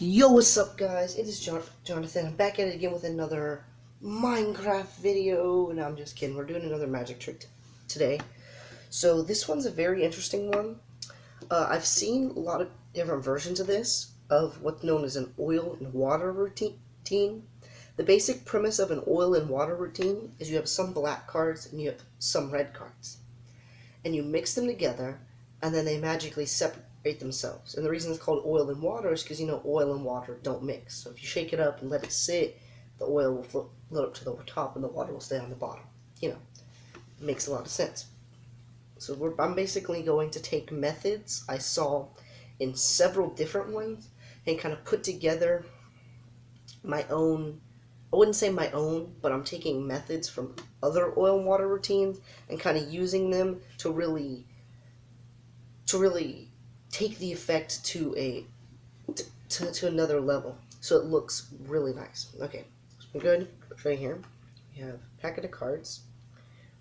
Yo, what's up, guys? It is Jonathan. I'm back at it again with another Minecraft video. No, I'm just kidding. We're doing another magic trick today. So this one's a very interesting one. I've seen a lot of different versions of this, of what's known as an oil and water routine. The basic premise of an oil and water routine is you have some black cards and you have some red cards. And you mix them together, and then they magically separate themselves. And the reason it's called oil and water is because, oil and water don't mix. So if you shake it up and let it sit, the oil will float up to the top and the water will stay on the bottom. It makes a lot of sense. So I'm basically going to take methods I saw in several different ones and kind of put together my own. I wouldn't say my own, but I'm taking methods from other oil and water routines and kind of using them to really take the effect to another level, so it looks really nice. Okay, so I'm going to right here. We have a packet of cards.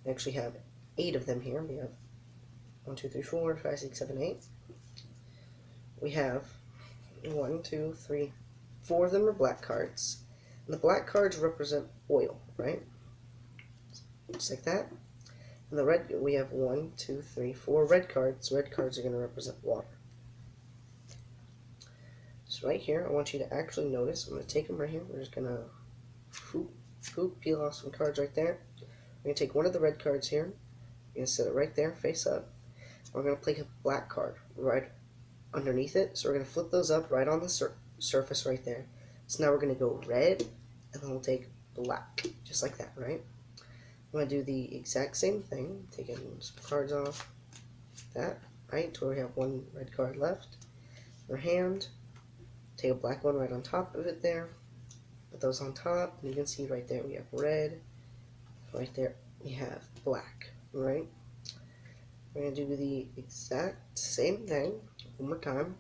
We actually have 8 of them here. We have 1, 2, 3, 4, 5, 6, 7, 8. We have 1, 2, 3, 4 of them are black cards. And the black cards represent oil, right? Just like that. And the red, we have 1, 2, 3, 4 red cards. Red cards are going to represent water. So right here, I want you to actually notice. I'm going to take them right here. We're just going to peel off some cards right there. We're going to take one of the red cards here. We're going to set it right there, face up. We're going to place a black card right underneath it. So we're going to flip those up right on the surface right there. So now we're going to go red, and then we'll take black, just like that, right? I'm going to do the exact same thing, taking some cards off, that, right, to where we have 1 red card left. Our hand, take a black one right on top of it there, put those on top, and you can see right there we have red, right there we have black, right? We're going to do the exact same thing one more time.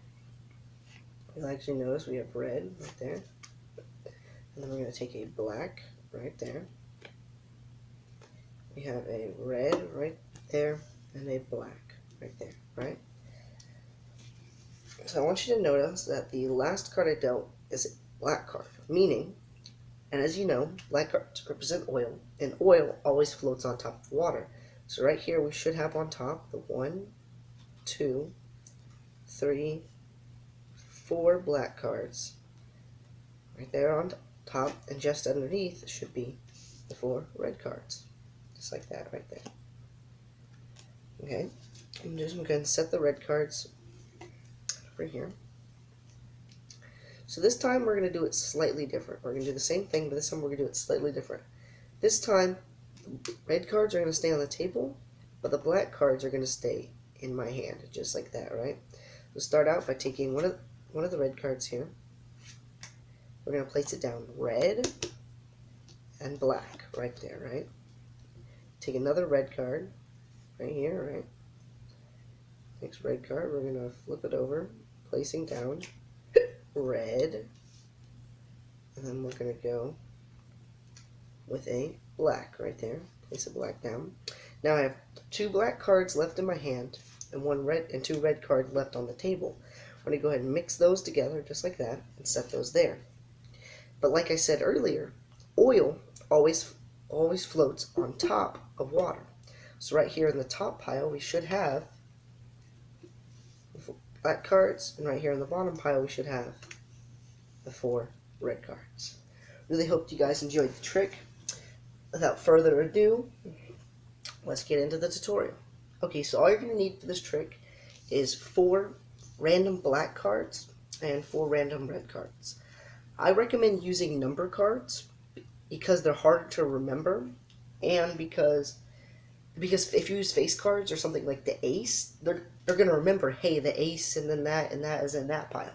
You'll actually notice we have red right there. And then we're going to take a black right there. We have a red right there and a black right there, right? So I want you to notice that the last card I dealt is a black card, meaning, and as you know, black cards represent oil, and oil always floats on top of water. So right here we should have on top the 1, 2, 3, 4 black cards right there on top, and just underneath should be the 4 red cards, just like that right there. Okay, I'm just going to set the red cards over here. So this time we're going to do it slightly different. We're going to do the same thing, but this time we're going to do it slightly different. This time the red cards are going to stay on the table, but the black cards are going to stay in my hand, just like that, right? We'll start out by taking one of the red cards here. We're going to place it down red and black right there, right? Take another red card right here, right? Next red card, we're going to flip it over, placing down red, and then we're going to go with a black right there. Place a black down. Now I have 2 black cards left in my hand and 1 red and 2 red cards left on the table. I'm going to go ahead and mix those together just like that and set those there. But like I said earlier, oil always floats on top of water. So right here in the top pile we should have the black cards, and right here in the bottom pile we should have the 4 red cards. Really hope you guys enjoyed the trick. Without further ado, let's get into the tutorial. Okay, so all you're going to need for this trick is 4 random black cards and 4 random red cards. I recommend using number cards because they're harder to remember, and because if you use face cards or something like the ace, they're going to remember, hey, the ace and then that and that is in that pile.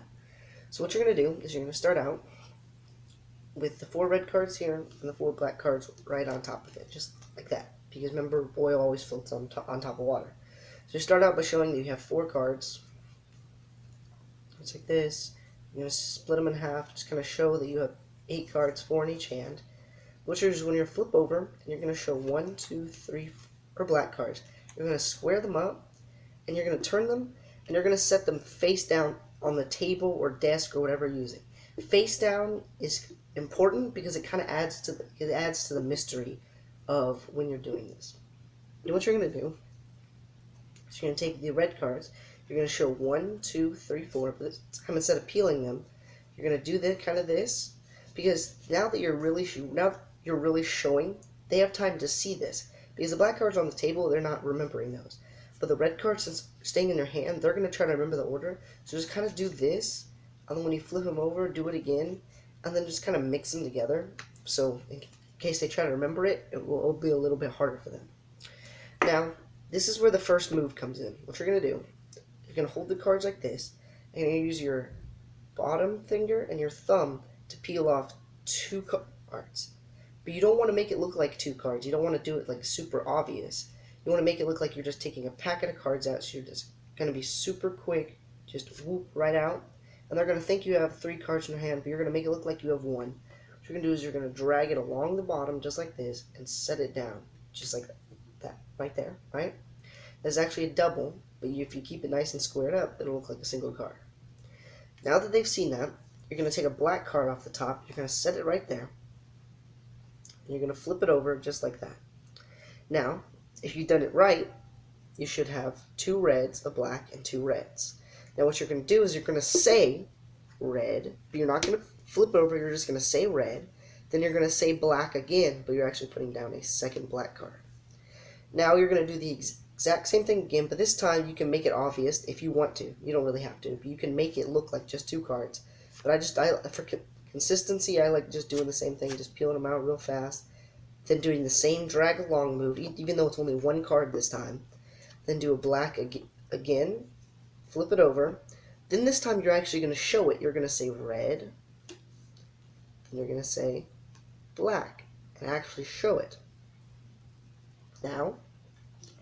So what you're going to do is you're going to start out with the 4 red cards here and the 4 black cards right on top of it, just like that. Because remember, oil always floats on top of water. So you start out by showing that you have 4 cards. It's like this. You're going to split them in half, just kind of show that you have 8 cards, 4 in each hand. Which is when you flip over, and you're going to show 1, 2, 3, 4 black cards. You're going to square them up, and you're going to turn them, and you're going to set them face down on the table or desk or whatever you're using. Face down is important because it kind of adds to the mystery of when you're doing this. And what you're going to do is you're going to take the red cards. You're going to show 1, 2, 3, 4. But this time, instead of peeling them, you're going to do this because now that you're really showing, they have time to see this. Because the black cards on the table, they're not remembering those. But the red cards, since staying in your hand, they're going to try to remember the order. So just kind of do this, and then when you flip them over, do it again, and then just kind of mix them together. So in case they try to remember it, it'll be a little bit harder for them. Now, this is where the first move comes in. What you're going to do, you're going to hold the cards like this, and you're going to use your bottom finger and your thumb to peel off 2 cards. But you don't want to make it look like 2 cards. You don't want to do it like super obvious. You want to make it look like you're just taking a packet of cards out, so you're just going to be super quick, just whoop right out. And they're going to think you have 3 cards in your hand, but you're going to make it look like you have 1. What you're going to do is you're going to drag it along the bottom just like this and set it down, just like that, right there, right? There's actually a double, but if you keep it nice and squared up, it'll look like a single card. Now that they've seen that, you're going to take a black card off the top, you're going to set it right there, and you're going to flip it over just like that. Now, if you've done it right, you should have 2 reds, a black, and 2 reds. Now what you're going to do is you're going to say red, but you're not going to flip over, you're just going to say red. Then you're going to say black again, but you're actually putting down a second black card. Now you're going to do the exact same thing again, but this time you can make it obvious if you want to. You don't really have to, but you can make it look like just 2 cards. But for consistency, I like just doing the same thing, just peeling them out real fast, then doing the same drag along move, even though it's only 1 card this time. Then do a black again, flip it over. Then this time you're actually going to show it. You're going to say red, then you're going to say black, and actually show it. Now,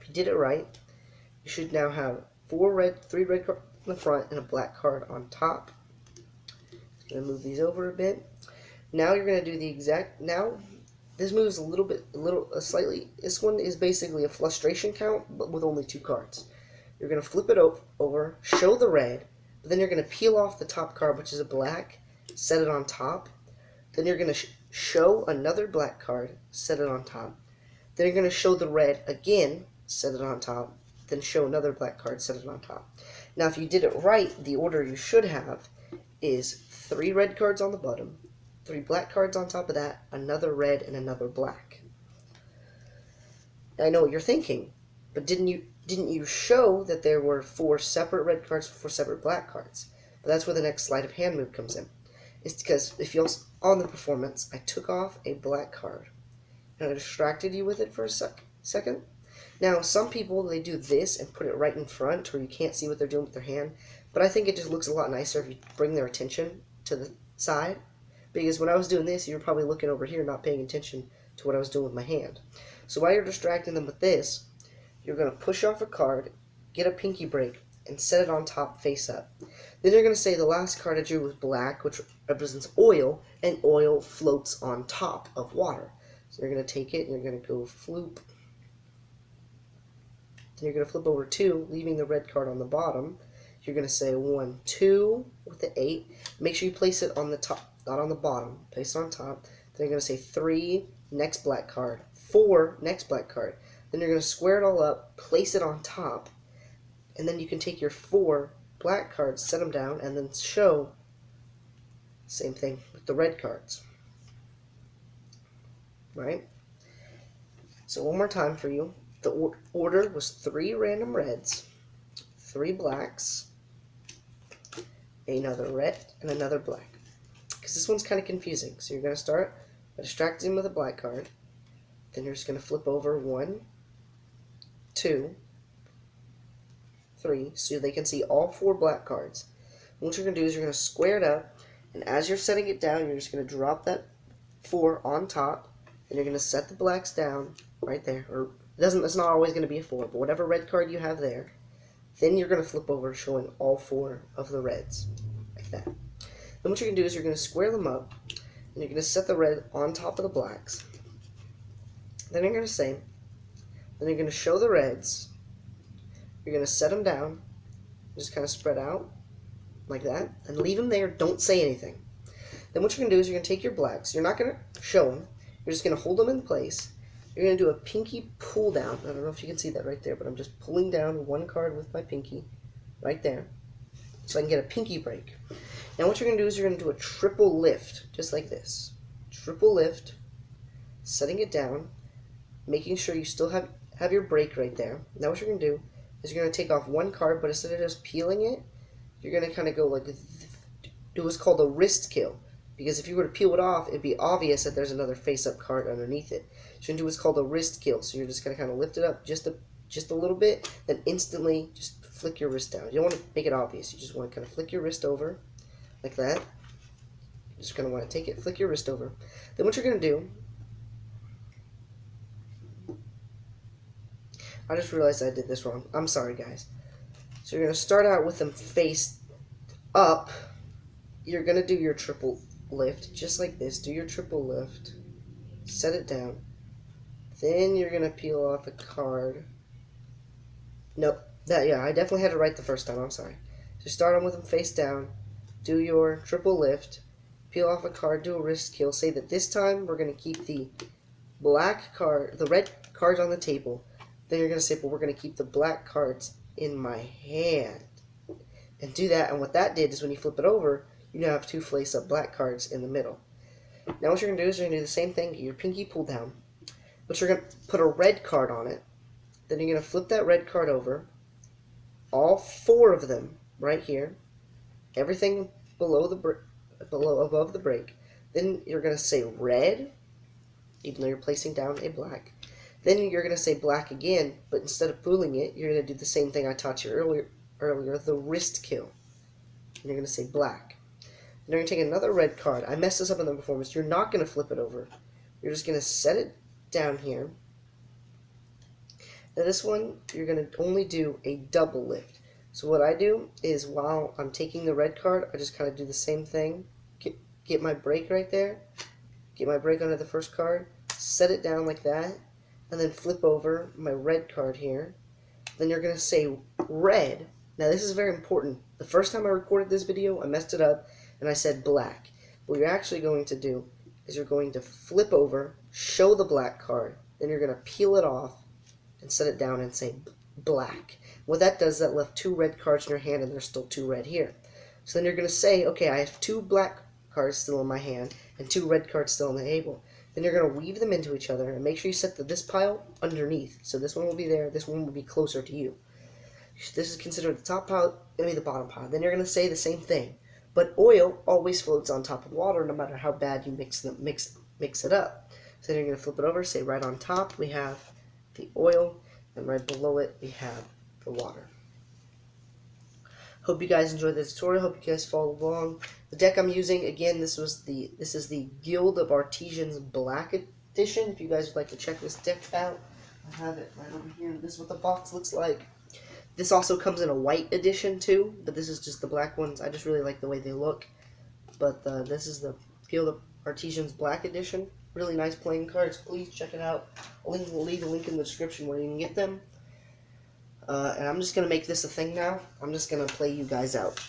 if you did it right, you should now have 3 red cards in the front and a black card on top. Just going to move these over a bit. Now you're going to do the exact. Now this moves slightly. This one is basically a frustration count, but with only 2 cards. You're going to flip it over, show the red, but then you're going to peel off the top card, which is a black, set it on top. Then you're going to show another black card, set it on top. Then you're going to show the red again, set it on top. Then show another black card, set it on top. Now, if you did it right, the order you should have is 3 red cards on the bottom, 3 black cards on top of that, another red, and another black. Now, I know what you're thinking, but didn't you show that there were 4 separate red cards, 4 separate black cards? But that's where the next sleight of hand move comes in. It's because if you'll on the performance, I took off a black card and I distracted you with it for a second. Now, some people, they do this and put it right in front where you can't see what they're doing with their hand, but I think it just looks a lot nicer if you bring their attention to the side, because when I was doing this, you were probably looking over here not paying attention to what I was doing with my hand. So while you're distracting them with this, you're going to push off a card, get a pinky break, and set it on top face up. Then you're going to say the last card I drew was black, which represents oil, and oil floats on top of water. So you're going to take it, and you're going to go floop. Then you're going to flip over 2, leaving the red card on the bottom. You're going to say 1, 2 with the 8. Make sure you place it on the top, not on the bottom. Place it on top. Then you're going to say 3, next black card. 4, next black card. Then you're going to square it all up, place it on top, and then you can take your 4 black cards, set them down, and then show same thing with the red cards. Right? So one more time for you. The order was 3 random reds, 3 blacks, another red, and another black. Because this one's kind of confusing. So you're going to start by distracting them with a black card. Then you're just going to flip over 1, 2, 3, so they can see all 4 black cards. And what you're going to do is you're going to square it up, and as you're setting it down, you're just going to drop that 4 on top, and you're going to set the blacks down right there. Or it's not always going to be a 4, but whatever red card you have there. Then you're going to flip over, showing all 4 of the reds, like that. Then what you're going to do is you're going to square them up, and you're going to set the red on top of the blacks. Then you're going to say, then you're going to show the reds. You're going to set them down, just kind of spread out like that, and leave them there. Don't say anything. Then what you're going to do is you're going to take your blacks. You're not going to show them. You're just going to hold them in place. You're going to do a pinky pull down. I don't know if you can see that right there, but I'm just pulling down one card with my pinky right there so I can get a pinky break. Now what you're going to do is you're going to do a triple lift, just like this. Triple lift, setting it down, making sure you still have your break right there. Now what you're going to do is you're going to take off one card, but instead of just peeling it, you're going to kind of go like, do what's called a wrist kill. Because if you were to peel it off, it'd be obvious that there's another face-up card underneath it. So you're going to do what's called a wrist kill. So you're just going to kind of lift it up just a little bit, then instantly just flick your wrist down. You don't want to make it obvious. You just want to kind of flick your wrist over like that. You're just going to want to take it, flick your wrist over. Then what you're going to do, I just realized I did this wrong. I'm sorry, guys. So you're going to start out with them face up. You're going to do your triple lift, just like this. Do your triple lift. Set it down. Then you're going to peel off a card. Nope. Yeah, I definitely had it right the first time. I'm sorry. So start on with them face down. Do your triple lift. Peel off a card. Do a wrist kill. Say that this time we're going to keep the black card, the red cards on the table. Then you're going to say, but we're going to keep the black cards in my hand. And do that. And what that did is when you flip it over, you now have two face-up black cards in the middle. Now what you're going to do is you're going to do the same thing. Get your pinky pull down. But you're going to put a red card on it. Then you're going to flip that red card over. All four of them right here. Everything above the break. Then you're going to say red, even though you're placing down a black. Then you're going to say black again, but instead of pulling it, you're going to do the same thing I taught you earlier, the wrist kill. And you're going to say black. Then you're going to take another red card. I messed this up in the performance. You're not going to flip it over. You're just going to set it down here. Now this one, you're going to only do a double lift. So what I do is while I'm taking the red card, I just kind of do the same thing. Get my break right there. Get my break under the first card. Set it down like that. And then flip over my red card here. Then you're going to say red. Now this is very important. The first time I recorded this video, I messed it up and I said black. What you're actually going to do is you're going to flip over, show the black card, then you're going to peel it off and set it down and say black. What that does is that left two red cards in your hand and there's still two red here. So then you're going to say, okay, I have two black cards still in my hand and two red cards still on the table. Then you're going to weave them into each other and make sure you set this pile underneath. So this one will be there, this one will be closer to you. This is considered the top pile, and the bottom pile. Then you're going to say the same thing. But oil always floats on top of water no matter how bad you mix it up. So then you're going to flip it over, say right on top we have the oil, and right below it we have the water. Hope you guys enjoyed the tutorial. Hope you guys follow along. The deck I'm using, again, this is the Guild of Artisans Black Edition. If you guys would like to check this deck out, I have it right over here. This is what the box looks like. This also comes in a white edition too, but this is just the black ones. I just really like the way they look. But this is the Guild of Artisans Black Edition. Really nice playing cards. Please check it out. I'll leave a link in the description where you can get them. And I'm just going to make this a thing now. I'm just going to play you guys out.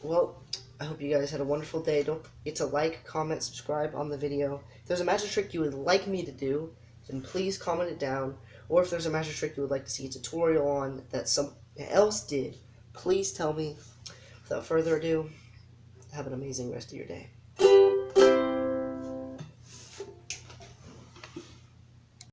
Well, I hope you guys had a wonderful day. Don't forget to like, comment, subscribe on the video. If there's a magic trick you would like me to do, then please comment it down. Or if there's a magic trick you would like to see a tutorial on that someone else did, please tell me. Without further ado, have an amazing rest of your day.